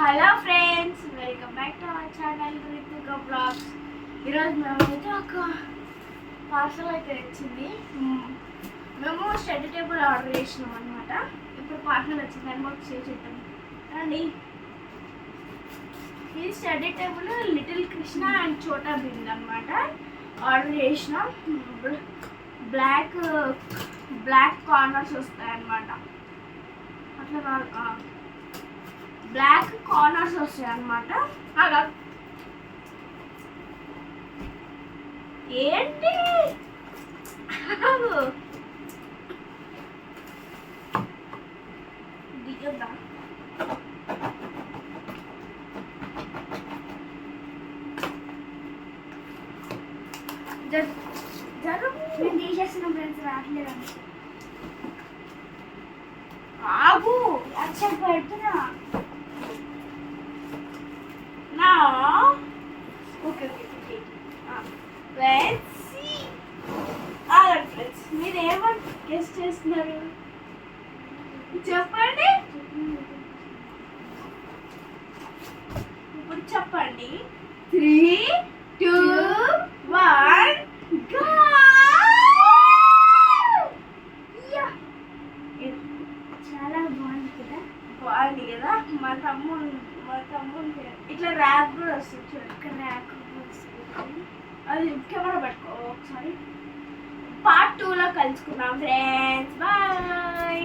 Hello friends, welcome back to our channel Ritika blogs. ఈరోజు మేమైతే ఒక పార్సల్ అయితే వచ్చింది. మేము స్టడీ టేబుల్ ఆర్డర్ చేసినాం అనమాట. ఇప్పుడు పార్సల్ వచ్చింది అని మాకు షేర్ చేద్దాం అండి. ఈ study table little Krishna and Chhota Bheem అనమాట. ఆర్డర్ చేసినాం. బ్లాక్ కార్నర్స్ వస్తాయి అన్నమాట. అట్లా బ్లాక్ కార్నర్స్ వస్తాయి అన్నమాట. ఏంటి దిగద్దా? నేను తీసేసిన ఫ్రెండ్స్ రావట్లేదు. ఆగు, అచ్చం పెడుతున్నా. ఓకే ఫ్రెండ్స్, మీరు ఏమని గెస్ట్ చేస్తున్నారు చెప్పండి. ఇప్పుడు చెప్పండి. 3, 2, 1 చాలా బాగుంది కదా. బాగుంది కదా. మా తమ్ముడు ఇట్లా ర్యాక్ కూడా వస్తుంది చూడండి. ర్యాక్ అది కెమెరా పెట్టుకో ఒకసారి. పార్ట్ 2లో కలుసుకుందాం ఫ్రెండ్స్. బాయ్.